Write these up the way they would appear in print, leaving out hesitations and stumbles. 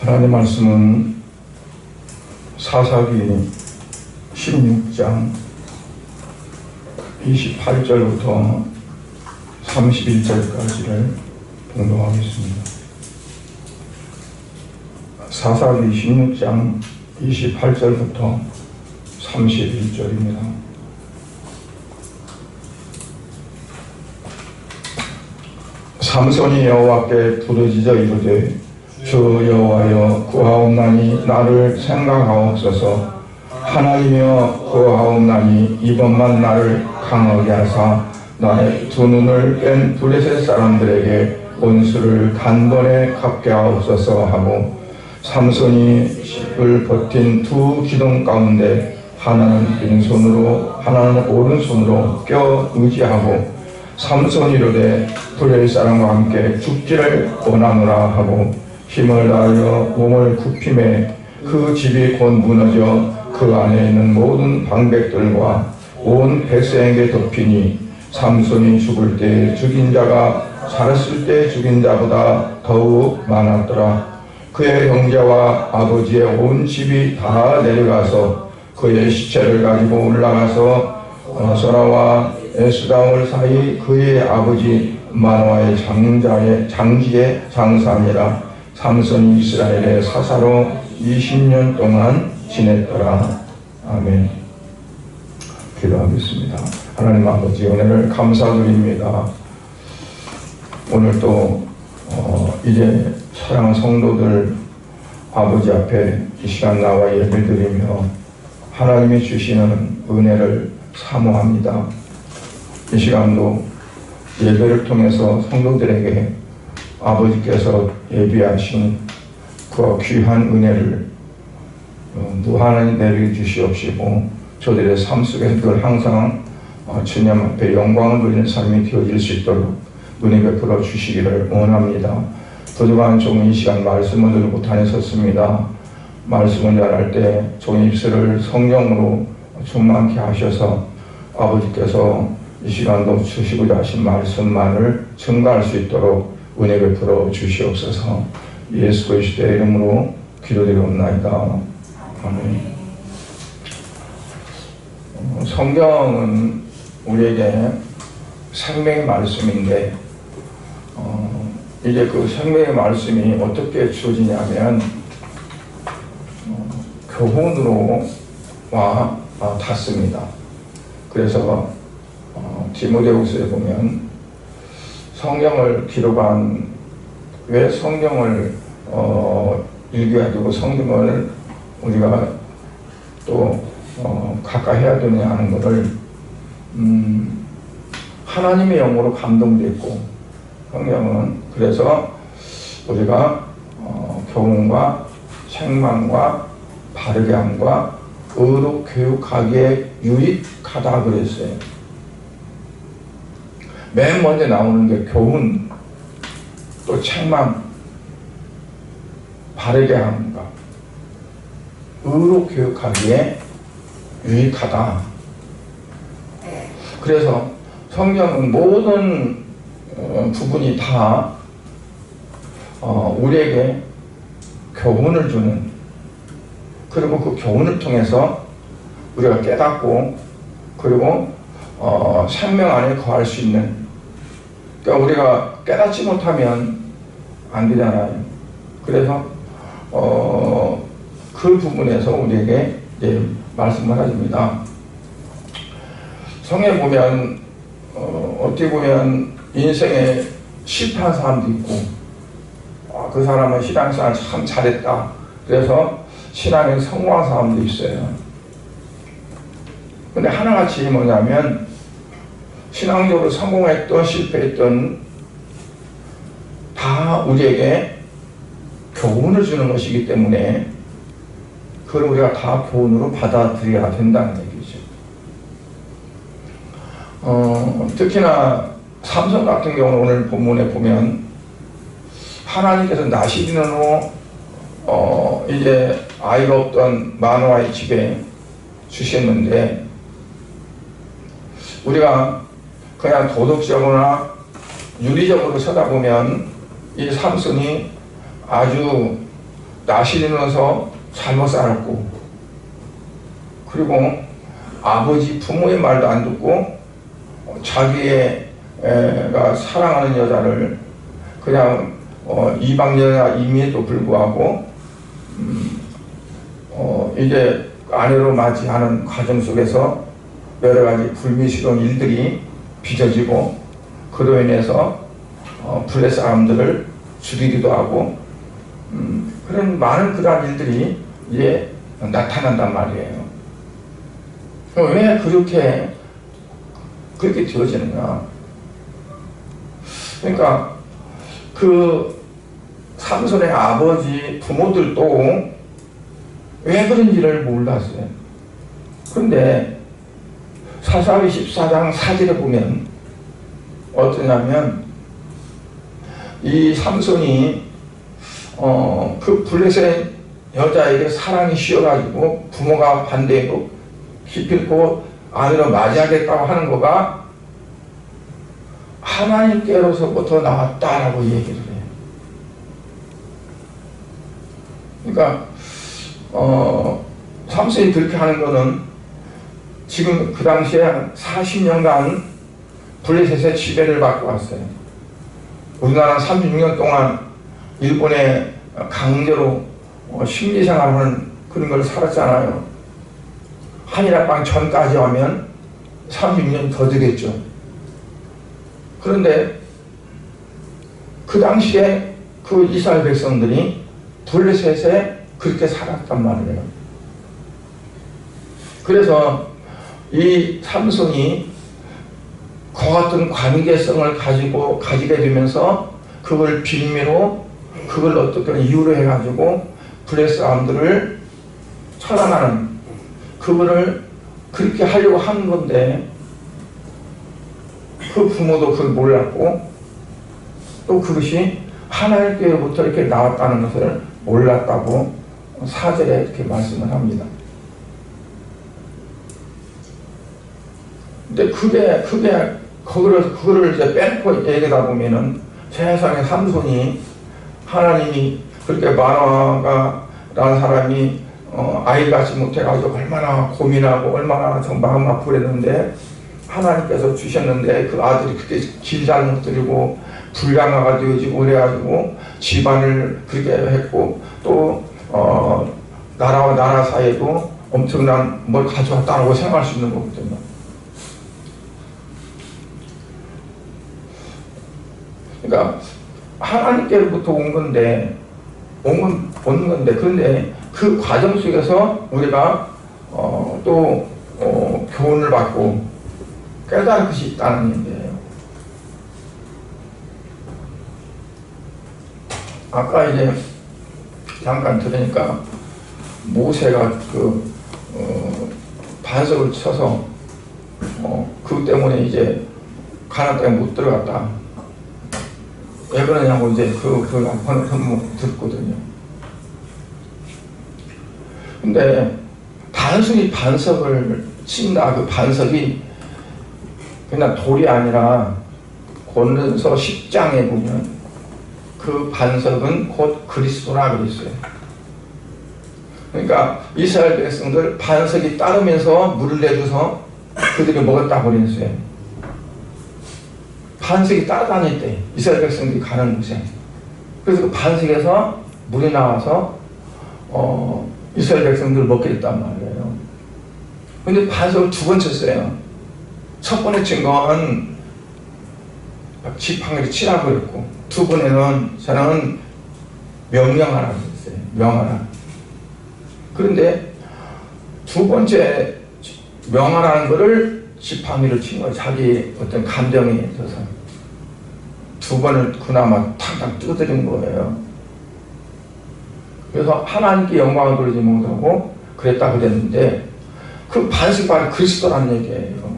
하나님 말씀은 사사기 16장 28절부터 31절까지를 봉독하겠습니다. 사사기 16장 28절부터 31절입니다. 삼손이 여호와께 부르짖어 이르되 주 여호와여 구하옵나니 나를 생각하옵소서. 하나님이여 구하옵나니 이번만 나를 강하게 하사 나의 두 눈을 뺀 블레셋 사람들에게 원수를 단번에 갚게 하옵소서 하고, 삼손이 10을 버틴 두 기둥 가운데 하나는 왼손으로 하나는 오른손으로 껴 의지하고, 삼손이 이르되 블레셋 사람과 함께 죽기를 원하노라 하고 힘을 다하여 몸을 굽힘에 그 집이 곧 무너져 그 안에 있는 모든 방백들과 온 백성에게 덮이니, 삼손이 죽을 때 죽인 자가 살았을 때 죽인 자보다 더욱 많았더라. 그의 형제와 아버지의 온 집이 다 내려가서 그의 시체를 가지고 올라가서 소라와 에스다올 사이 그의 아버지 마노아의 장지에 장사하니라. 삼손이 이스라엘의 사사로 20년 동안 지냈더라. 아멘. 기도하겠습니다. 하나님 아버지, 은혜를 감사드립니다. 오늘 또 이제 사랑하는 성도들 아버지 앞에 이 시간 나와 예배를 드리며 하나님이 주시는 은혜를 사모합니다. 이 시간도 예배를 통해서 성도들에게 아버지께서 예비하신 그 귀한 은혜를 무한히 내려주시옵시고, 저들의 삶 속에서 늘 항상 주님 앞에 영광을 돌리는 삶이 되어질 수 있도록 은혜 베풀어 주시기를 원합니다. 그동안 종이 이 시간 말씀을 들고 다녔었습니다. 말씀을 전할 때 종이 입술을 성령으로 충만케 하셔서 아버지께서 이 시간도 주시고자 하신 말씀만을 증가할 수 있도록 은혜 베풀어 주시옵소서. 예수 그리스도의 이름으로 기도드리옵나이다. 아멘. 성경은 우리에게 생명의 말씀인데, 이제 그 생명의 말씀이 어떻게 주어지냐면 교훈으로와 닿습니다. 그래서 디모데후서에 보면 성경을 기록한, 왜 성경을 읽어가지고 성경을 우리가 또 가까이 해야 되느냐 하는 것을 하나님의 영으로 감동됐고, 성경은 그래서 우리가 교훈과 책망과 바르게 함과 의로 교육하기에 유익하다 그랬어요. 맨 먼저 나오는 게 교훈, 또 책망, 바르게 함과 의로 교육하기에 유익하다. 그래서 성경은 모든 부분이 다 우리에게 교훈을 주는, 그리고 그 교훈을 통해서 우리가 깨닫고 그리고 생명 안에 거할 수 있는, 그러니까 우리가 깨닫지 못하면 안 되잖아요. 그래서 그 부분에서 우리에게 이제 말씀을 하십니다. 성에 보면 어떻게 보면 인생에 실패한 사람도 있고, 그 사람은 신앙생활 참 잘했다, 그래서 신앙에 성공한 사람도 있어요. 근데 하나같이 뭐냐면 신앙적으로 성공했던 실패했던 다 우리에게 교훈을 주는 것이기 때문에 그걸 우리가 다 교훈으로 받아들여야 된다는 얘기죠. 특히나 삼손 같은 경우는 오늘 본문에 보면 하나님께서 나시린으로 이제 아이가 없던 마노아의 집에 주셨는데, 우리가 그냥 도덕적으로나 윤리적으로 쳐다보면 이 삼손이 아주 나시리면서 잘못 살았고, 그리고 아버지 부모의 말도 안 듣고 자기가 사랑하는 여자를 그냥 이방 여자임에도 불구하고 이제 아내로 맞이하는 과정 속에서 여러 가지 불미스러운 일들이 빚어지고, 그로 인해서 블레 사람들을 죽이기도 하고, 그런 많은 그러한 일들이 이제 나타난단 말이에요. 왜 그렇게 되어지느냐? 그러니까 그 삼손의 아버지 부모들도 왜 그런지를 몰랐어요. 그런데 사사기 14장 4절에 보면 어떠냐면, 이 삼손이 그 블레셋 여자에게 사랑이 씌어가지고 부모가 반대해도 기필코 아내로 맞이하겠다고 하는 거가 하나님께로서부터 나왔다라고 얘기를 해요. 그러니까 삼손이 그렇게 하는 거는 지금 그 당시에 40년간 블레셋의 지배를 받고 왔어요. 우리나라는 36년 동안 일본의 강제로 심리생활하는 그런 걸 살았잖아요. 한일합방 전까지 하면 36년 더 되겠죠. 그런데 그 당시에 그 이스라엘 백성들이 블레셋에 그렇게 살았단 말이에요. 그래서 이 삼손이 그 같은 관계성을 가지게 되면서 그걸 빌미로, 그걸 어떻게 이유로 해가지고 블레셋 사람들을 처단하는, 그거를 그렇게 하려고 하는 건데, 그 부모도 그걸 몰랐고, 또 그것이 하나님께로부터 이렇게 나왔다는 것을 몰랐다고 4절에 이렇게 말씀을 합니다. 근데 그거를 이제 빼놓고 얘기하다 보면은 세상에 삼손이 하나님이 그렇게 마노아라는 사람이 아이 갖지 못해가지고 얼마나 고민하고 얼마나 좀 마음 아프고 그랬는데, 하나님께서 주셨는데 그 아들이 그렇게 길잘못 들이고 불량화가 되어지고 그래가지고 집안을 그렇게 했고, 또 나라와 나라 사이에도 엄청난 뭘 가져왔다고 생각할 수 있는 거거든요. 그러니까 하나님께로부터 온 건데, 그런데 그 과정 속에서 우리가 또 교훈을 받고 깨달을 것이 있다는 얘기예요. 아까 이제 잠깐 들으니까 모세가 그 반석을 쳐서 그것 때문에 이제 가나안 땅에 못 들어갔다. 왜 그러냐고 이제 그 한번 듣거든요. 근데 단순히 반석을 친다, 그 반석이 그냥 돌이 아니라 고린도서 10장에 보면 그 반석은 곧 그리스도라 그랬어요. 그러니까 이스라엘 백성들 반석이 따르면서 물을 내줘서 그들이 먹었다고 그랬어요. 반석이 따라다닐 때 이스라엘 백성들이 가는 곳에, 그래서 그 반석에서 물이 나와서 이스라엘 백성들을 먹게 됐단 말이에요. 근데 반석을 두 번 쳤어요. 첫 번에 친 건 지팡이를 치라고 그랬고, 두 번에는 저는 명령하라고 했어요. 명하라. 그런데 두 번째 명하라는 거를 지팡이를 친 거예요. 자기 어떤 감정에 있어서 두 번을 그나마 탕탕 두드린 거예요. 그래서 하나님께 영광을 돌리지 못하고 그랬다 그랬는데, 그 반석이 그리스도라는 얘기예요.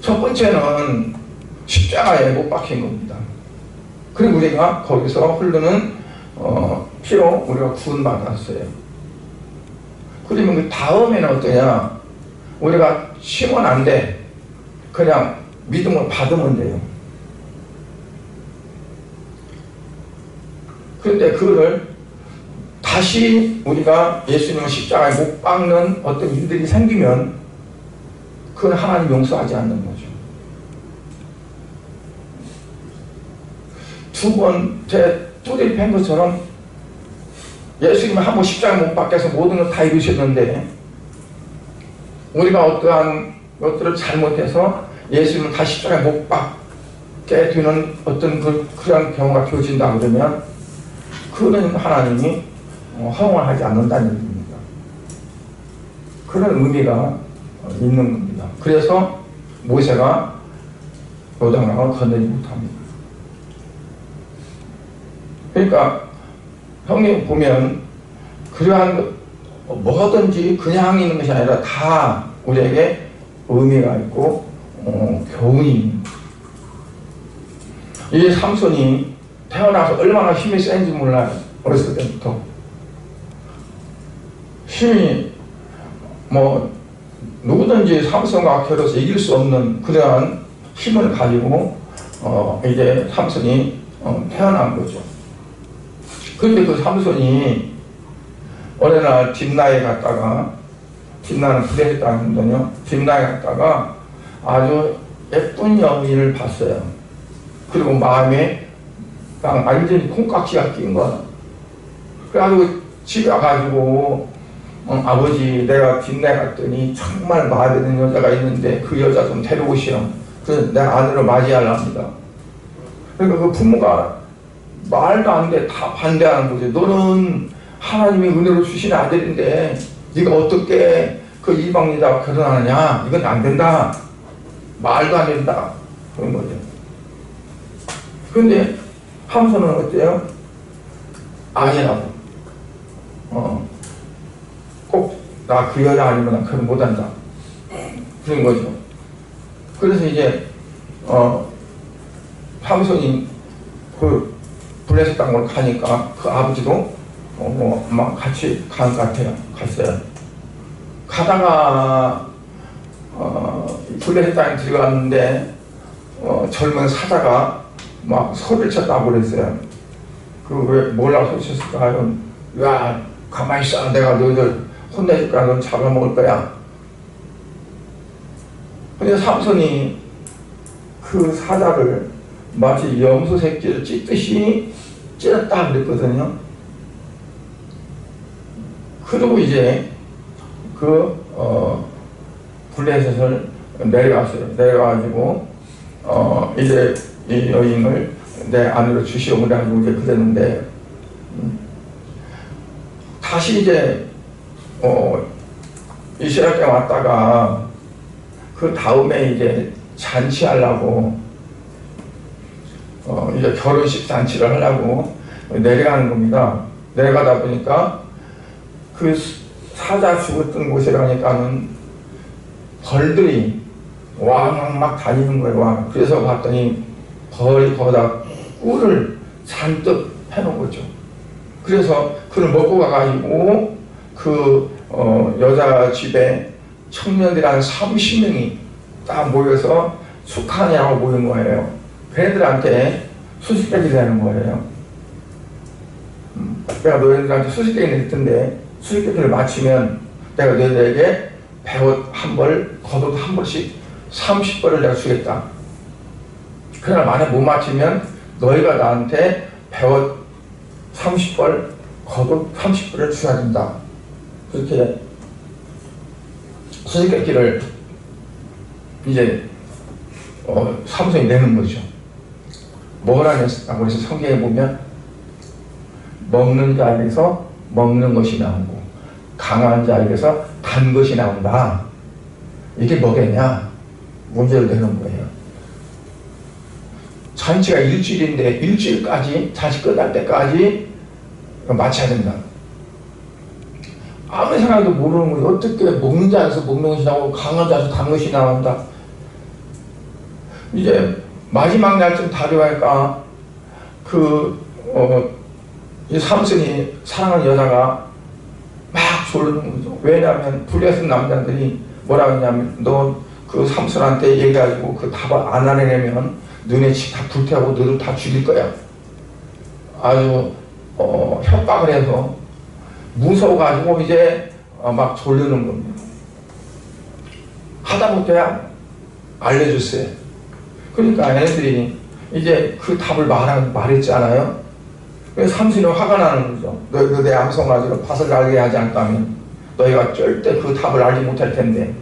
첫 번째는 십자가에 못 박힌 겁니다. 그리고 우리가 거기서 흐르는 피로 우리가 구원받았어요. 그러면 그 다음에는 어떠냐? 우리가 심은 안 돼. 그냥 믿음을 받으면 돼요. 그런데 그거를 다시 우리가 예수님을 십자가에 못 박는 어떤 일들이 생기면 그건 하나님 용서하지 않는 거죠. 두 번째 뚜드리 팬 것처럼 예수님은 한 번 십자가에 못 박혀서 모든 걸 다 이루셨는데 우리가 어떠한 것들을 잘못해서 예수님을 다시 십자가에 못 박게 되는 어떤 그런 경우가 되어진다 그러면 그는 하나님이 허용을 하지 않는다는 얘기입니다. 그런 의미가 있는 겁니다. 그래서 모세가 요단강을 건너지 못합니다. 그러니까 형님 보면 그러한 뭐든지 그냥 있는 것이 아니라 다 우리에게 의미가 있고 교훈이. 이 삼손이 태어나서 얼마나 힘이 센지 몰라요. 어렸을 때부터 힘이 뭐 누구든지 삼손과 겨뤄서 이길 수 없는 그러한 힘을 가지고 이제 삼손이 태어난 거죠. 그런데 그 삼손이 어느 날 딥나에 갔다가, 딥나는 부대에 땅이거든요. 딥나에 갔다가 아주 예쁜 여인을 봤어요. 그리고 마음에 완전히 콩깍지가 낀 거야. 그래가지고 집에 와가지고 아버지 내가 딥나에 갔더니 정말 마음에 드는 여자가 있는데 그 여자 좀 데려오시오. 그래서 내가 아내로 맞이하려합니다. 그러니까 그 부모가 말도 안 돼. 다 반대하는 거지. 너는 하나님이 은혜로 주신 아들인데 네가 어떻게 그 이방 여자와 결혼하느냐. 이건 안 된다. 말도 안 된다. 그런 거죠. 그런데 삼손은 어때요? 아니라고. 꼭 나 그 여자 아니면 난 결혼 못한다. 그런 거죠. 그래서 이제 삼손이 그 블레셋 땅으로 가니까 그 아버지도 막 같이 간 것 같아요. 갔어요. 가다가 블레셋 땅에 들어갔는데 젊은 사자가 막 소리를 쳤다고 그랬어요. 그 왜 뭐라고 소리 쳤을까요? 야 가만히 있어. 내가 너희들 혼내줄 거야. 넌 잡아먹을 거야. 근데 삼손이 그 사자를 마치 염소 새끼를 찢듯이 찢었다 그랬거든요. 그리고 이제 블레셋을 내려갔어요. 내려가지고 이제 이 여인을 내 아내로 주시오 그래가지고 이제 그랬는데 다시 이제 이스라엘 때 왔다가 그 다음에 이제 잔치하려고 이제 결혼식 잔치를 하려고 내려가는 겁니다. 내려가다 보니까 그 사자 죽었던 곳이라니까는 벌들이 왕왕 막 다니는 거예요. 왕. 그래서 봤더니 벌이 거기다 꿀을 잔뜩 해놓은 거죠. 그래서 그걸 먹고 가가지고 그 여자 집에 청년들이 한 30명이 딱 모여서 축하하냐고 모인 거예요. 걔네들한테 수수께끼를 하는 거예요. 내가 너희들한테 수수께끼를 했던데 수수께끼를 맞추면 내가 너희들에게 배옷 한 벌, 겉옷 한 벌씩 30벌을 내가 주겠다. 그러나 만약 못 맞추면 너희가 나한테 배옷 30벌, 겉옷 30벌을 줘야 된다. 그렇게 수수께끼를 이제 삼손이 내는 거죠. 뭐라고 해서 성경에 보면 먹는 자에게서 먹는 것이 나오고 강한 자에게서 단 것이 나온다. 이게 뭐겠냐? 문제를 내는 거예요. 잔치가 일주일인데 일주일까지 잔치 끝날 때까지 마쳐야 된다. 아무리 생각해도 모르는 거예요. 어떻게 먹는 자에서 먹는 것이 나오고 강한 자에서 단 것이 나온다. 이제 마지막 날쯤 다려가니까 이 삼손이 사랑하는 여자가 막 졸는 거죠. 왜냐하면 블레셋 남자들이 뭐라고 했냐면 너 그 삼손한테 얘기해가지고 그 답을 안 알아내면 너네 집 다 불태우고 너를 다 죽일 거야. 아주 협박을 해서 무서워가지고 이제 막 졸르는 겁니다. 하다못해 알려줬어요. 그러니까 얘네들이 이제 그 답을 말했잖아요. 그래서 삼손이 화가 나는 거죠. 너희가 내 암송아지로 밭을 알게 하지 않다면 너희가 절대 그 답을 알지 못할 텐데.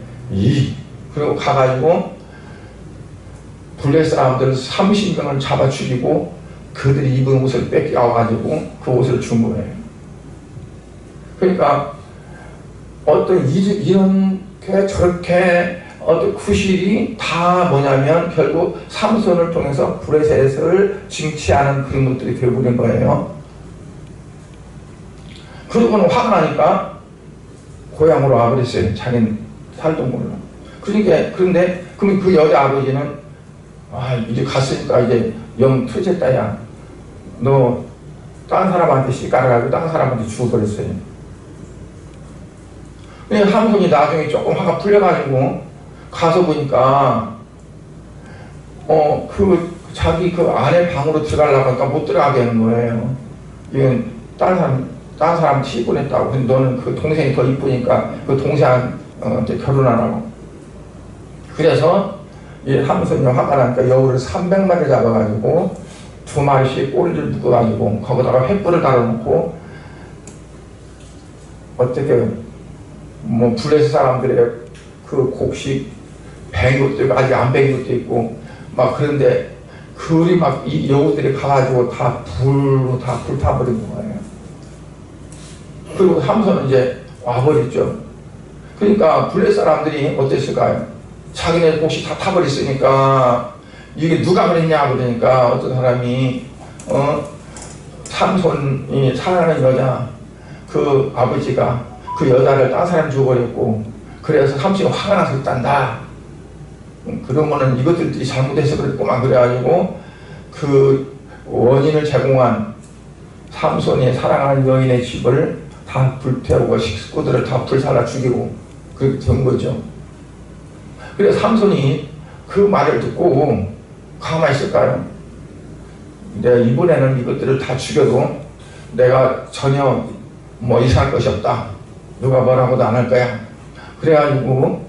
그리고 가가지고 블레 사람들을 30명을 잡아 죽이고 그들이 입은 옷을 뺏겨와가지고 그 옷을 준 거예요. 그러니까 어떤 이렇게 저렇게 어떤 구실이 다 뭐냐면 결국 삼손을 통해서 블레셋을 징치하는 그런 것들이 되어버린 거예요. 그러고는 화가 나니까 고향으로 와버렸어요. 자기는 살도 몰라. 그런데 그럼 그 여자 아버지는 이제 갔으니까 이제 영 터졌다 야. 너 다른 사람한테 씨가라가지고 다른 사람한테 죽어버렸어요. 근데 삼손이 나중에 조금 화가 풀려가지고 가서 보니까 자기 그 아내 방으로 들어가려고 하니까 못 들어가게 하는 거예요. 이건 다른 사람 시집보냈다고. 근데 너는 그 동생이 더 이쁘니까 그 동생한테 결혼하라고. 그래서 이 삼손이 화가 나니까 여우를 300마리 잡아가지고 2마리씩 꼬리를 묶어가지고 거기다가 횃불을 달아놓고 어떻게 블레셋 사람들의 그 곡식 뱅 것도 있고 아직 안 뱅 것도 있고 막 그런데 그리 막 이 여우들이 가가지고 다 불타버린 거예요. 그리고 삼손은 이제 와버렸죠. 그러니까 블레셋 사람들이 어땠을까요? 자기네 곡식 다 타버렸으니까 이게 누가 그랬냐 그러니까 어떤 사람이 삼손이 사랑하는 여자 그 아버지가 그 여자를 딴 사람 죽어버렸고 그래서 삼손이 화가 나서 있단다. 그러면은 이것들이 잘못해서 그랬구만. 그래가지고 그 원인을 제공한 삼손이 사랑하는 여인의 집을 다 불태우고 식구들을 다 불살라 죽이고 그렇게 된 거죠. 그래서 삼손이 그 말을 듣고 가만히 있을까요? 내가 이번에는 이것들을 다 죽여도 내가 전혀 이상할 것이 없다. 누가 뭐라고도 안 할 거야. 그래가지고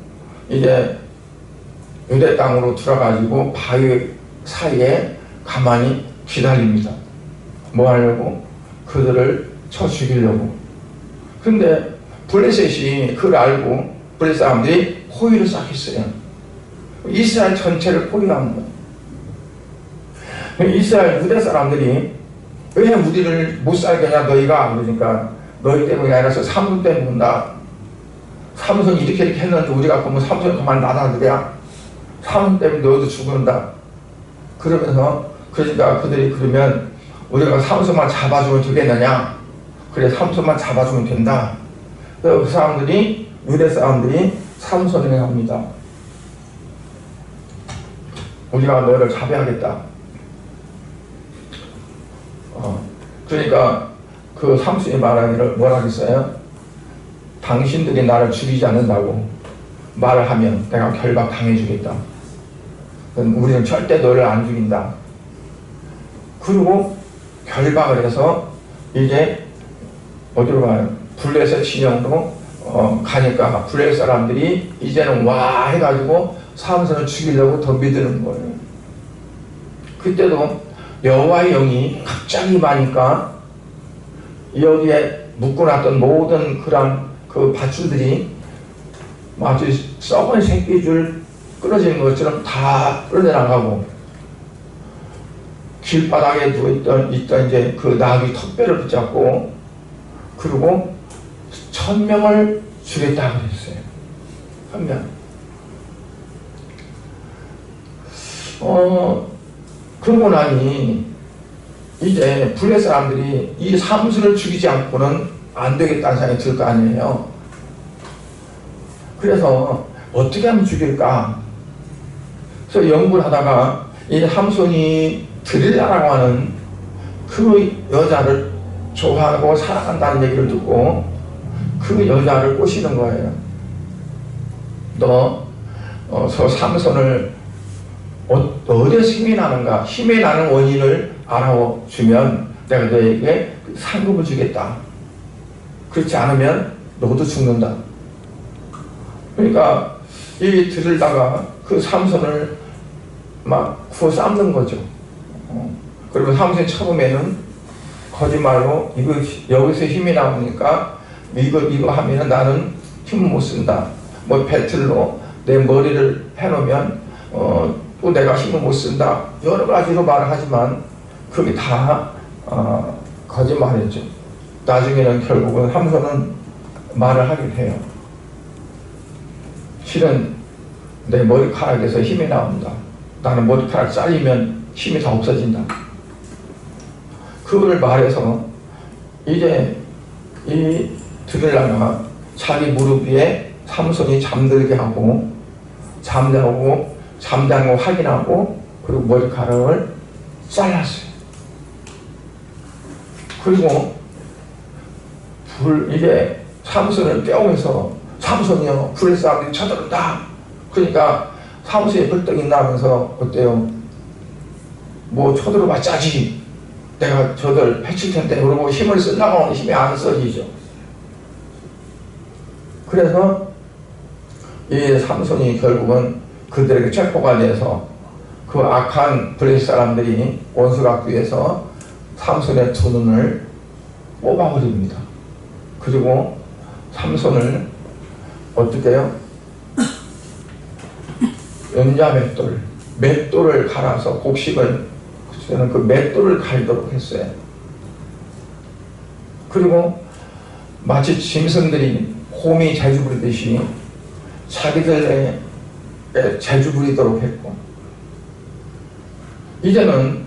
이제 유대 땅으로 들어가지고 바위 사이에 가만히 기다립니다. 뭐 하려고? 그들을 쳐 죽이려고. 근데 블레셋이 그걸 알고 블레셋 사람들이 포위를 시작했어요. 이스라엘 전체를 포위한 거예요. 이스라엘 유대 사람들이 왜 우리를 못 살게 하냐 너희가 그러니까 너희 때문이 아니라서 삼손 때문에 온다. 삼손이 이렇게 했는데 우리가 그러면 삼손이 그만 나다들이야. 삼손 때문에 너희도 죽는다. 그러면서 그러니까 그들이 그러면 우리가 삼손만 잡아주면 되겠느냐. 그래 삼손만 잡아주면 된다. 그래서 그 사람들이 유대 사람들이 삼손에게 합니다. 우리가 너를 잡아야겠다. 그러니까 그 삼손이 말하기를 뭐라 그랬어요? 당신들이 나를 죽이지 않는다고 말을 하면 내가 결박 당해주겠다. 우리는 절대 너를 안 죽인다. 그리고 결박을 해서 이제 어디로 가요? 블레셋 진영으로 가니까 블레셋 사람들이 이제는 와 해가지고 삼손을 죽이려고 덤비드는 거예요. 그때도 여호와의 영이 갑자기 임하니까 여기에 묶어놨던 모든 그런 그 밧줄들이 마치 썩은 새끼줄 끊어지는 것처럼 다 끌어내나가고 길바닥에 누워있던 이제 그 나귀 턱뼈를 붙잡고 그리고 1000명을 죽였다 그랬어요. 1000명. 그러고 나니 이제 블레셋 사람들이 이 삼손을 죽이지 않고는 안 되겠다는 생각이 들 거 아니에요. 그래서 어떻게 하면 죽일까? 그래서 연구를 하다가 이 삼손이 드릴라라고 하는 그 여자를 좋아하고 사랑한다는 얘기를 듣고 그 여자를 꼬시는 거예요. 너 저 삼손을 어디에서 힘이 나는가? 힘이 나는 원인을 알아주면 내가 너에게 상급을 주겠다. 그렇지 않으면 너도 죽는다. 그러니까 이 들을다가 그 삼손을 막 구워 삶는 거죠. 그리고 삼손이 처음에는 거짓말로 이거 여기서 힘이 나오니까 이거 하면은 나는 힘을 못 쓴다. 뭐 배틀로 내 머리를 해놓으면 또 내가 힘을 못 쓴다. 여러 가지로 말을 하지만 그게 다 거짓말이었죠. 나중에는 결국은 삼손은 말을 하긴 해요. 실은 내 머리카락에서 힘이 나온다. 나는 머리카락 잘리면 힘이 다 없어진다. 그걸 말해서 이제 이 드릴라가 자기 무릎 위에 삼손이 잠들게 하고 잠자는 거 확인하고 그리고 머리카락을 잘랐어요. 그리고 이제 삼손을 깨우면서 삼손이요 불의 사람들이 쳐들어온다. 그러니까 삼손이 벌떡이 나면서 어때요? 뭐 쳐들어봤자지 내가 저들 해칠 텐데 그러고 힘을 쓰려고 하는 힘이 안 써지죠. 그래서 이 삼손이 결국은 그들에게 체포가 돼서 그 악한 블레셋 사람들이 원수각두에서 삼손의 두 눈을 뽑아버립니다. 그리고 삼손을 어떻게 해요? 연자 맷돌을 갈아서 곡식을 그 맷돌을 갈도록 했어요. 그리고 마치 짐승들이 곰이 재주 부리듯이 자기들의 재주 부리도록 했고, 이제는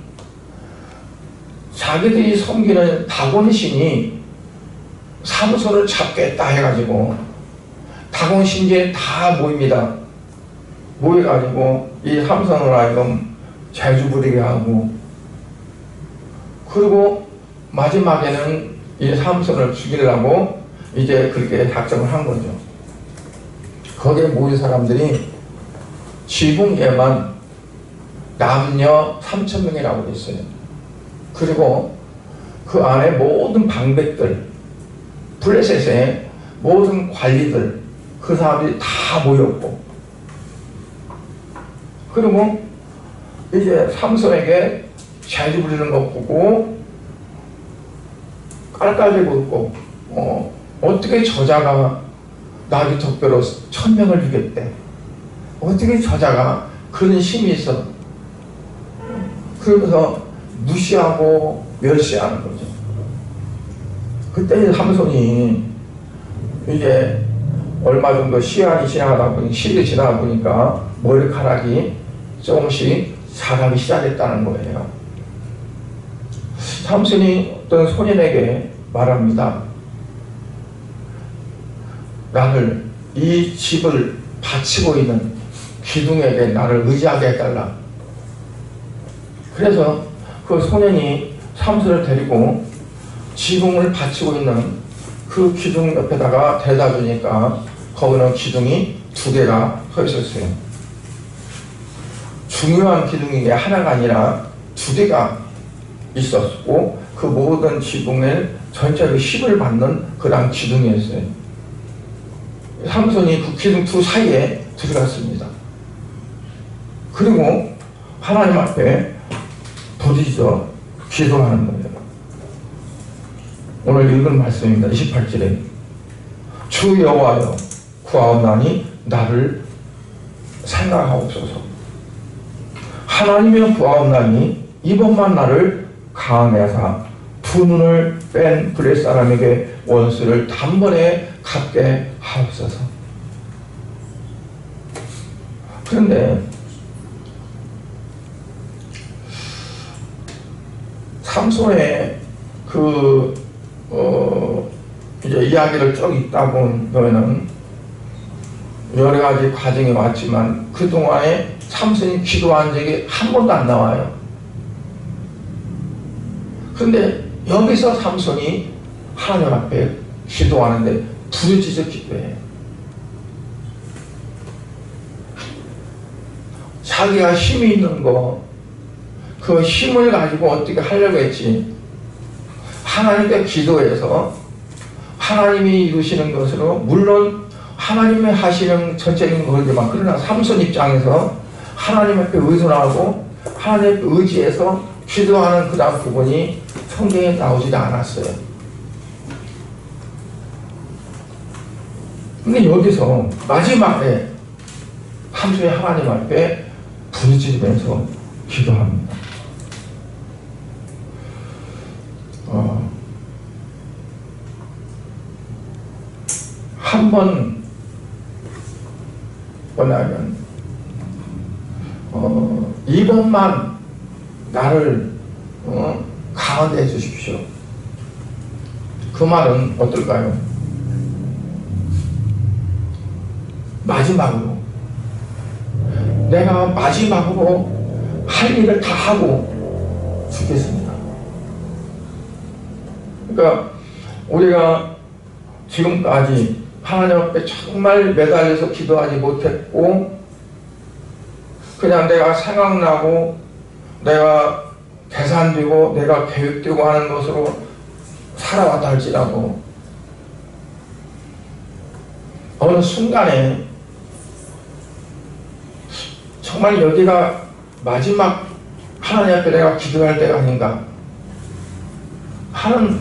자기들이 섬기는 다곤신이 삼손을 잡겠다 해가지고 다곤신제에 다 모입니다. 모여가지고 이 삼손을 하여금 재주 부리게 하고, 그리고 마지막에는 이 삼손을 죽이려고 이제 그렇게 작정을 한 거죠. 거기에 모인 사람들이 지붕에만 남녀 3,000명이라고 했어요. 그리고 그 안에 모든 방백들, 블레셋의 모든 관리들, 그 사람들이 다 모였고, 그리고 이제 삼손에게 재주 부리는 거 보고 깔깔대고 있고, 어떻게 저자가 나귀 턱뼈로 1,000명을 죽였대. 어떻게 저자가 그런 힘이 있어. 그러면서 무시하고 멸시하는 거죠. 그때 삼손이 이제 얼마 정도 시간이 시일이 지나다 보니까 머리카락이 조금씩 자라기 시작했다는 거예요. 삼손이 어떤 소년에게 말합니다. 나를 이 집을 바치고 있는 기둥에게 나를 의지하게 해달라. 그래서 그 소년이 삼손을 데리고 지붕을 바치고 있는 그 기둥 옆에다가 대다 주니까 거기는 기둥이 2개가 서 있었어요. 중요한 기둥이 하나가 아니라 2개가 있었고, 그 모든 지붕을 전체로 힘을 받는 그런 기둥이었어요. 삼손이 그 기둥 2 사이에 들어갔습니다. 그리고 하나님 앞에 부딪혀 기도하는 거예요. 오늘 읽은 말씀입니다. 28절에 주 여호와여 구하옵나니 나를 생각하옵소서. 하나님여 구하옵나니 이번만 나를 강하게 하사 2 눈을 뺀 블레셋 사람에게 원수를 단번에 갚게 하옵소서. 그런데 삼손의 이제 이야기를 쭉 읽다 보면은 여러 가지 과정이 왔지만 그동안에 삼손이 기도한 적이 한 번도 안 나와요. 그런데 여기서 삼손이 하나님 앞에 기도하는데 부르짖어 기도해요. 자기가 힘이 있는 거, 그 힘을 가지고 어떻게 하려고 했지. 하나님께 기도해서 하나님이 이루시는 것으로, 물론 하나님이 하시는 전적인 거지만, 그러나 삼손 입장에서 하나님 앞에 의존하고 하나님 앞에 의지해서 기도하는 그다음 부분이 성경에 나오지 않았어요. 근데 여기서 마지막에 삼손이 하나님 앞에 부르짖으면서 기도합니다. 한 번 뭐냐면 이번만 나를 강하게 해주십시오. 그 말은 어떨까요? 마지막으로 내가 마지막으로 할 일을 다 하고 죽겠습니다. 그러니까 우리가 지금까지 하나님 앞에 정말 매달려서 기도하지 못했고, 그냥 내가 생각나고 내가 계산되고 내가 계획되고 하는 것으로 살아왔다 할지라도 어느 순간에 정말 여기가 마지막 하나님 앞에 내가 기도할 때가 아닌가 하는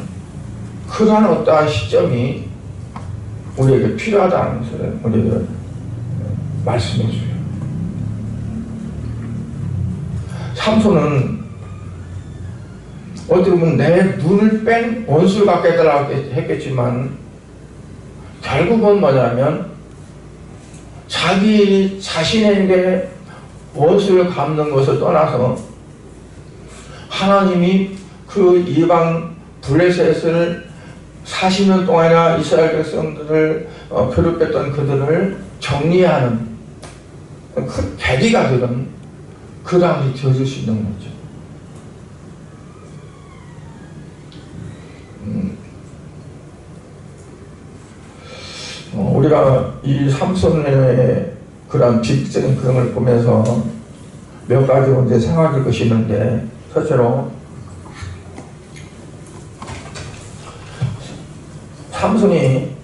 그러한 어떠한 시점이 우리에게 필요하다는 것을 우리에게 말씀해 주세요. 삼손은 어떻게 보면 내 눈을 뺀 원수를 갖게 해달라고 했겠지만, 결국은 뭐냐면 자기 자신에게 원수를 갚는 것을 떠나서 하나님이 그 이방 블레셋을 40년 동안이나 이스라엘 백성들을 괴롭혔던 그들을 정리하는 그 계기가 되는 그다음에 되어줄 수 있는 거죠. 우리가 이 삼손의 그런 비극적인 그림을 보면서 몇 가지 이제 생각할 것이 있는데, 첫째로 삼손이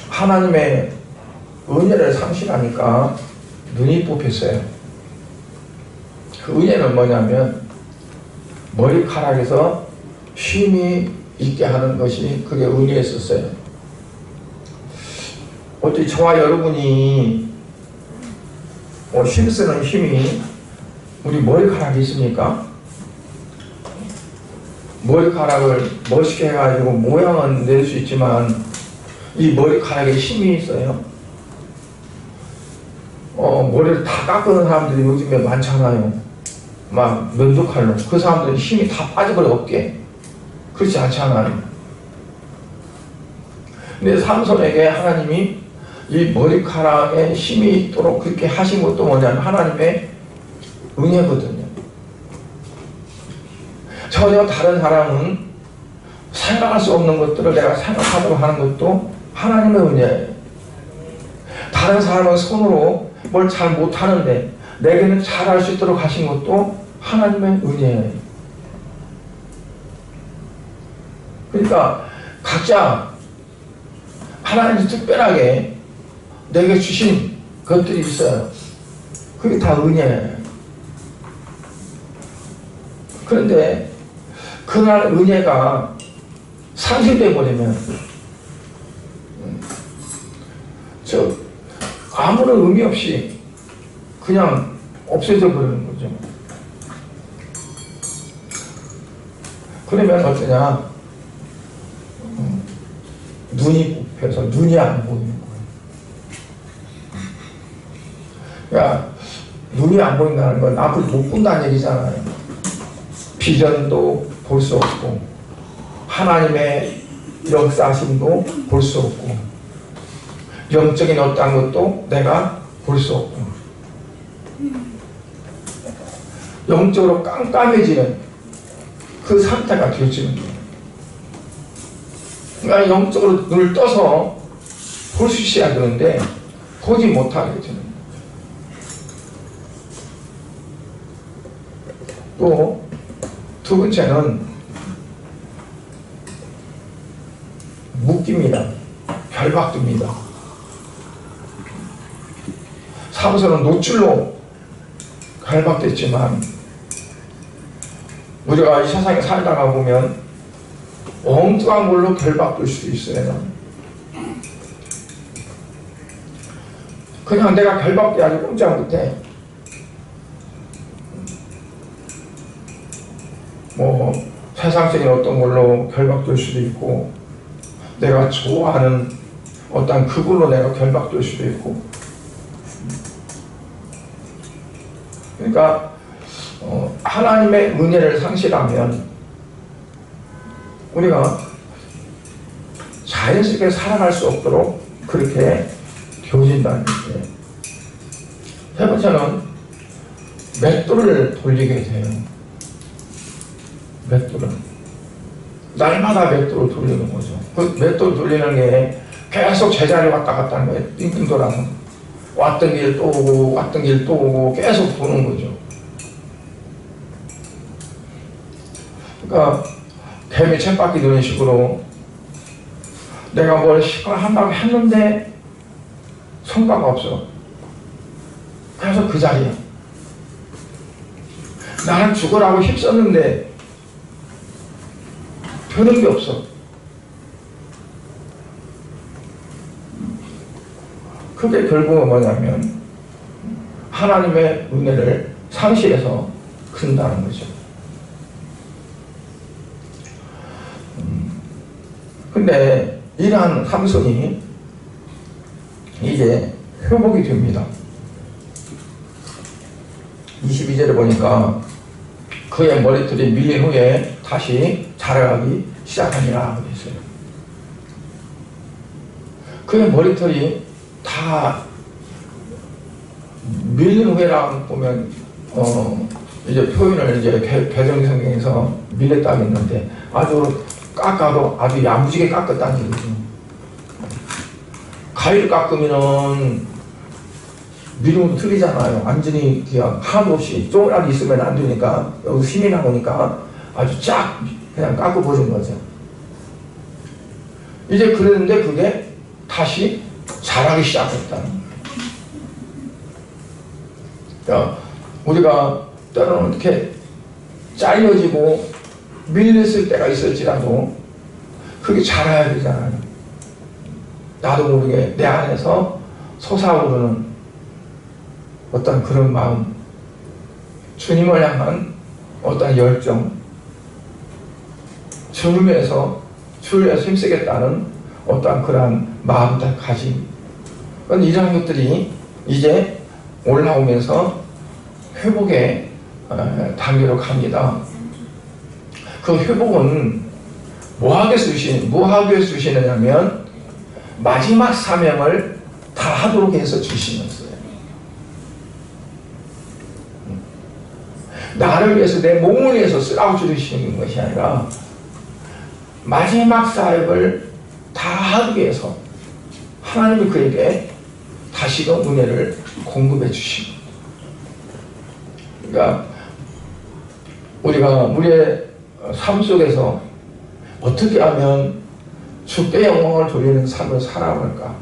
하나님의 은혜를 상실하니까 눈이 뽑혔어요. 그 은혜는 뭐냐면 머리카락에서 쉼이 있게 하는 것이 그게 은혜였었어요. 어떻게 저와 여러분이 힘쓰는 힘이 우리 머리카락이 있습니까? 머리카락을 멋있게 해가지고 모양은 낼 수 있지만 이 머리카락에 힘이 있어요. 머리를 다 깎는 사람들이 요즘에 많잖아요. 막 면도칼로. 그 사람들은 힘이 다 빠져버려 어깨. 그렇지 않잖아요. 근데 삼손에게 하나님이 이 머리카락에 힘이 있도록 그렇게 하신 것도 뭐냐면 하나님의 은혜거든요. 전혀 다른 사람은 생각할 수 없는 것들을 내가 생각하도록 하는 것도 하나님의 은혜예요. 다른 사람은 손으로 뭘 잘 못하는데 내게는 잘할 수 있도록 하신 것도 하나님의 은혜예요. 그러니까 각자 하나님이 특별하게 내게 주신 것들이 있어요. 그게 다 은혜예요. 그런데 그날 은혜가 상실되어 버리면 아무런 의미 없이 그냥 없어져 버리는 거죠. 그러면 어떠냐? 눈이 뽑혀서 눈이 안 보이는 거예요. 그러니까 눈이 안 보인다는 건 앞을 못 본다는 얘기잖아요. 비전도 볼 수 없고 하나님의 역사심도 볼 수 없고 영적인 어떤 것도 내가 볼 수 없고 영적으로 깜깜해지는 그 상태가 되어지는 거예요. 그러니까 영적으로 눈을 떠서 볼 수 있어야 되는데 보지 못하게 되는 거예요. 또 두 번째는 묶입니다. 결박됩니다. 삼손은 노출로 결박됐지만 우리가 이 세상에 살다가 보면 엉뚱한 걸로 결박될 수도 있어요. 그냥 내가 결박돼야지 꼼짝 못해. 뭐 세상적인 어떤 걸로 결박될 수도 있고, 내가 좋아하는 어떤 그걸로 내가 결박될 수도 있고. 그러니까 하나님의 은혜를 상실하면 우리가 자연스럽게 살아갈 수 없도록 그렇게 되어진다는 거예요. 세 번째는 맷돌을 돌리게 돼요. 맷돌을. 날마다 맷돌을 돌리는 거죠. 그 맷돌 돌리는 게 계속 제자리 왔다 갔다 하는 거예요. 빙빙 돌아서. 왔던 길 또 오고 왔던 길 또 오고 계속 도는 거죠. 그러니까 뱀이 쳇바퀴 도는 식으로 내가 뭘 시간 한다고 했는데 성과가 없어. 그래서 그 자리야. 나는 죽으라고 힘썼는데 되는 게 없어. 그게 결국은 뭐냐면 하나님의 은혜를 상실해서 큰다는 거죠. 근데 이러한 삼손이 이제 회복이 됩니다. 22절에 보니까 그의 머리털이 밀린 후에 다시 자라가기 시작하니라 그랬어요. 그의 머리털이 다 밀린 후에라고 보면 이제 표현을 이제 배정기 성경에서 밀렸다고 했는데 아주 깎아도 아주 야무지게 깎았다는 얘기죠. 가위를 깎으면은 미루면 틀리잖아요. 완전히 그냥 하나도 없이 쪼그라기 있으면 안 되니까 여기서 힘이 나오니까 아주 쫙 그냥 깎아버린 거죠. 이제 그랬는데 그게 다시 자라기 시작했다는 거예요. 그러니까 우리가 때로는 이렇게 잘려지고 밀렸을 때가 있을지라도 그게 자라야 되잖아요. 나도 모르게 내 안에서 솟아오르는 어떤 그런 마음, 주님을 향한 어떤 열정, 주를 위해서 힘쓰겠다는 어떤 그러한 마음을 가짐. 이런 것들이 이제 올라오면서 회복의 단계로 갑니다. 그 회복은 뭐하게 주시느냐면 마지막 사명을 다 하도록 해서 주시면서요. 나를 위해서 내 몸을 위해서 쓰라고 주시는 것이 아니라 마지막 사역을 다 하기 위해서 하나님이 그에게 다시금 은혜를 공급해 주십니다. 그러니까 우리가 우리의 삶 속에서 어떻게 하면 주께 영광을 돌리는 삶을 살아갈까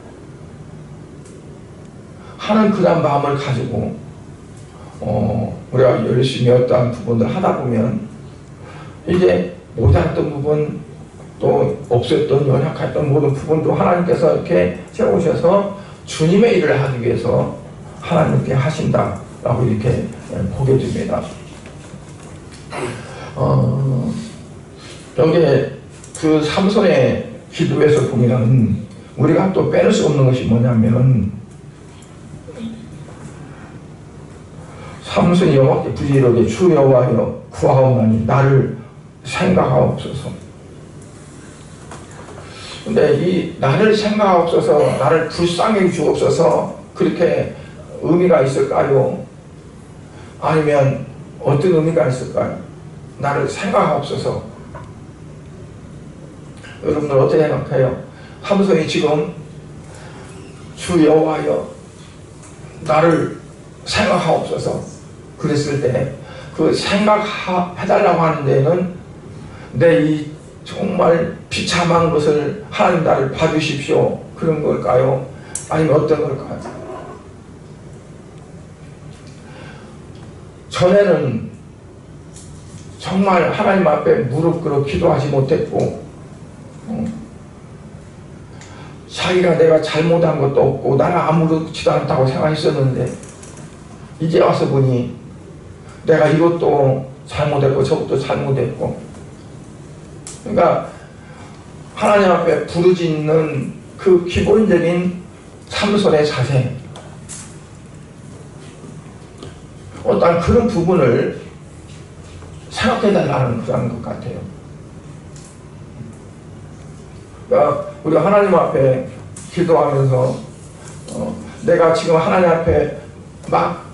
하는 그런 마음을 가지고 우리가 열심히 어떠한 부분을 하다 보면 이제 모자랐던 부분 또 없었던 연약했던 모든 부분도 하나님께서 이렇게 채우셔서 주님의 일을 하기 위해서 하나님께 하신다라고 이렇게 보게 됩니다. 여기에 그 삼손의 기도에서 보면 우리가 또 빼놓을 수 없는 것이 뭐냐면 삼손이 여호와께 부지런히 주 여호와여 구하옵나니 나를 생각하옵소서. 근데 이 나를 생각하옵소서, 나를 불쌍히 주옵소서 그렇게 의미가 있을까요? 아니면 어떤 의미가 있을까요? 나를 생각하옵소서. 여러분들 어떻게 생각해요? 삼손이 지금 주 여호와여 나를 생각하옵소서 그랬을 때 그 생각해달라고 하는 데는 내 이 정말 비참한 것을 하나님 나를 봐주십시오 그런 걸까요? 아니면 어떤 걸까요? 전에는 정말 하나님 앞에 무릎 꿇어 기도하지 못했고 자기가 내가 잘못한 것도 없고 나는 아무렇지도 않다고 생각했었는데 이제 와서 보니 내가 이것도 잘못했고 저것도 잘못했고 그러니까 하나님 앞에 부르짖는 그 기본적인 삼손의 자세 어떤 그런 부분을 생각해달라는 그런 것 같아요. 그러니까 우리가 하나님 앞에 기도하면서 내가 지금 하나님 앞에 막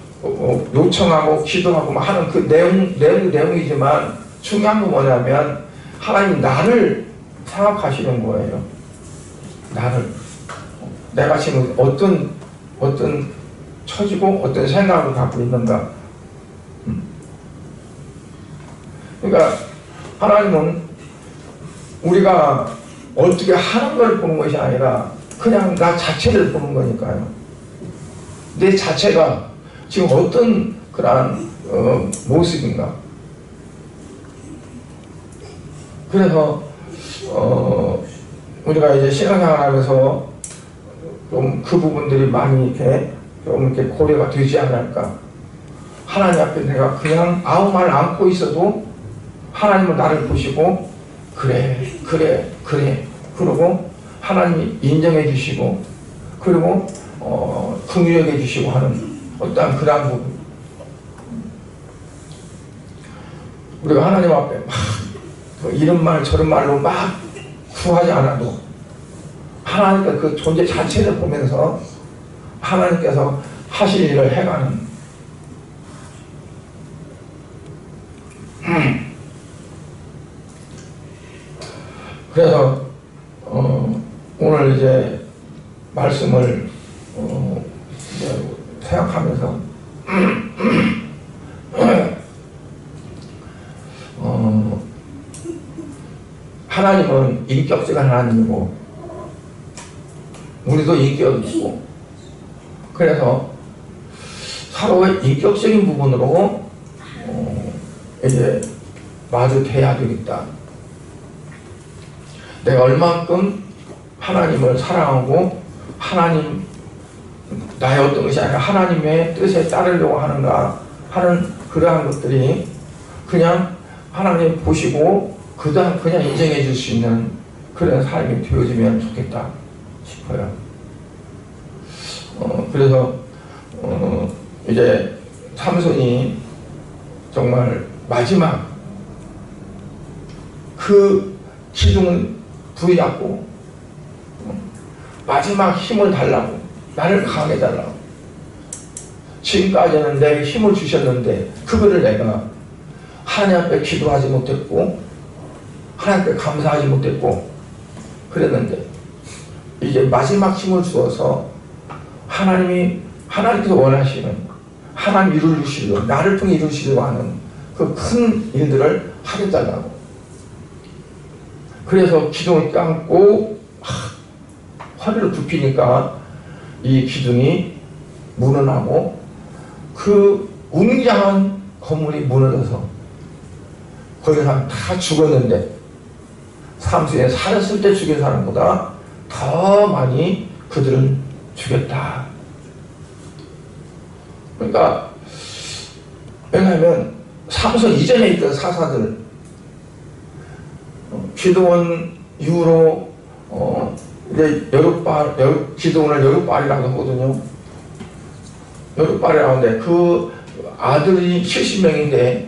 요청하고 기도하고 막 하는 그 내용이지만 중요한 건 뭐냐면 하나님 나를 생각하시는 거예요. 나를 내가 지금 어떤 처지고 어떤 생각을 갖고 있는가. 그러니까 하나님은 우리가 어떻게 하는 걸 보는 것이 아니라 그냥 나 자체를 보는 거니까요. 내 자체가 지금 어떤 그러한 모습인가. 그래서 우리가 이제 신앙생활 하면서 좀 그 부분들이 많이 이렇게 좀 이렇게 고려가 되지 않을까. 하나님 앞에 내가 그냥 아무 말 않고 있어도 하나님은 나를 보시고 그래 그러고 하나님이 인정해 주시고 그리고 긍휼해 주시고 하는 어떠한 그런 부분. 우리가 하나님 앞에 막 이런 말 저런 말로 막 구하지 않아도 하나님께 그 존재 자체를 보면서 하나님께서 하실 일을 해가는 그래서 오늘 이제 말씀을 이제 생각하면서 하나님은 인격적인 하나님이고 우리도 인격이 있고 그래서 서로의 인격적인 부분으로 이제 마주 대해야 되겠다. 내가 얼만큼 하나님을 사랑하고 하나님 나의 어떤 것이 아니라 하나님의 뜻에 따르려고 하는가 하는 그러한 것들이 그냥 하나님 보시고 그냥 인정해 줄 수 있는 그런 삶이 되어지면 좋겠다 싶어요. 그래서 이제 삼손이 정말 마지막 그 기둥을 부여잡고 마지막 힘을 달라고 나를 강하게 달라고 지금까지는 내게 힘을 주셨는데 그거를 내가 하나님 앞에 기도하지 못했고 하나님 앞에 감사하지 못했고 그랬는데 이제 마지막 힘을 주어서 하나님께서 원하시는 하나님 이루시려고 나를 통해 이루시려고 하는 그 큰 일들을 하겠다고 그래서 기둥을 감고 허리를 굽히니까 이 기둥이 무너나고 그 웅장한 건물이 무너져서 거기 사람 다 죽었는데 삼손이 살았을 때 죽인 사람보다 더 많이 그들을 죽였다. 그러니까 왜냐하면 삼손 이전에 있던 사사들 기드온 이후로 이제 기드온을 여룻발이라고 하거든요. 여룻발이라고 하는데 그 아들이 70명인데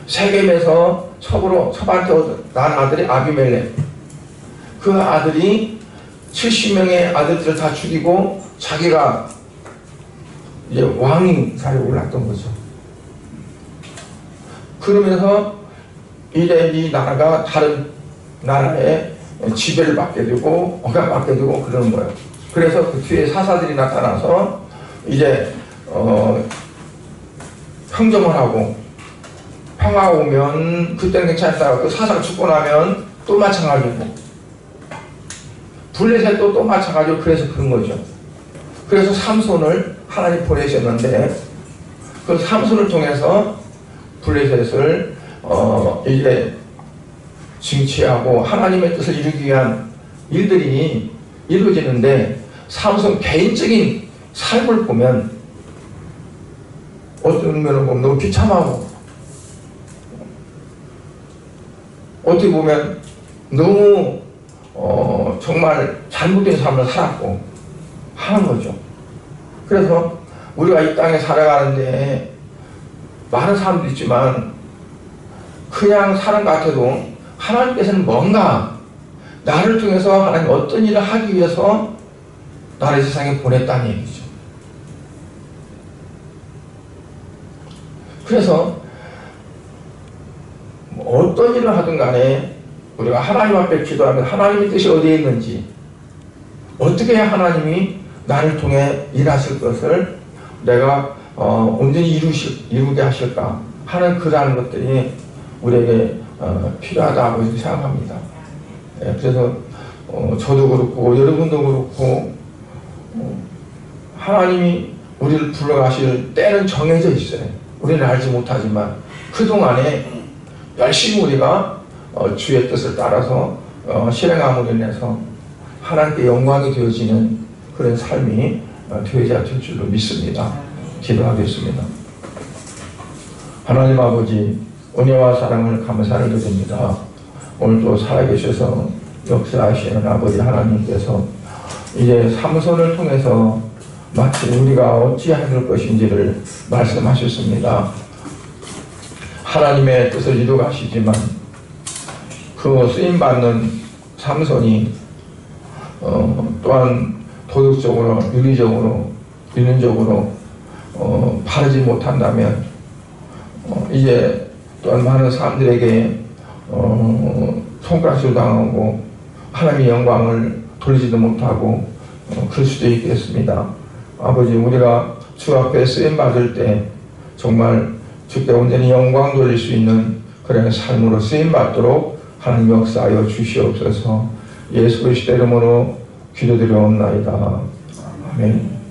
세겜에서 첩한테 난 아들이 아비멜렉 그 아들이 70명의 아들들을 다 죽이고 자기가 이제 왕인 자리에 올랐던 거죠. 그러면서 이제 이 나라가 다른 나라에 지배를 받게 되고 억압받게 되고 그러는 거예요. 그래서 그 뒤에 사사들이 나타나서 이제 평정을 하고 평화가 오면 그때는 괜찮다가 그 사사가 죽고 나면 또 마찬가지고 블레셋도 또 마찬가지로 그래서 그런 거죠. 그래서 삼손을 하나님 보내셨는데 그 삼손을 통해서 블레셋을 이제 징치하고 하나님의 뜻을 이루기 위한 일들이 이루어지는데 삼손 개인적인 삶을 보면 어떤 면을 보면 너무 비참하고 어떻게 보면 너무 정말 잘못된 삶을 살았고 하는 거죠. 그래서 우리가 이 땅에 살아가는데 많은 사람도 있지만 그냥 사는 것 같아도 하나님께서는 뭔가 나를 통해서 하나님 어떤 일을 하기 위해서 나를 세상에 보냈다는 얘기죠. 그래서 어떤 일을 하든 간에 우리가 하나님 앞에 기도하면 하나님의 뜻이 어디에 있는지 어떻게 해야 하나님이 나를 통해 일하실 것을 내가 온전히 이루게 하실까 하는 그러한 것들이 우리에게 필요하다고 생각합니다. 그래서 저도 그렇고 여러분도 그렇고 하나님이 우리를 불러가실 때는 정해져 있어요. 우리는 알지 못하지만 그동안에 열심히 우리가 주의 뜻을 따라서 실행함으로 인해서 하나님께 영광이 되어지는 그런 삶이 되어야 될 줄로 믿습니다. 기도하겠습니다. 하나님 아버지, 은혜와 사랑을 감사를 드립니다. 오늘도 살아계셔서 역사하시는 아버지 하나님께서 이제 삼손을 통해서 마치 우리가 어찌해야 될 것인지를 말씀하셨습니다. 하나님의 뜻을 이루가시지만 그 쓰임받는 삼손이 또한 도덕적으로, 윤리적으로, 윤리적으로 바르지 못한다면 이제 또한 많은 사람들에게 손가락질 당하고 하나님의 영광을 돌리지도 못하고 그럴 수도 있겠습니다. 아버지, 우리가 주 앞에 쓰임받을 때 정말 주께 온전히 영광 돌릴 수 있는 그런 삶으로 쓰임받도록 하나님 역사하여 주시옵소서. 예수 그리스도 이름으로 기도드려옵나이다. 아멘.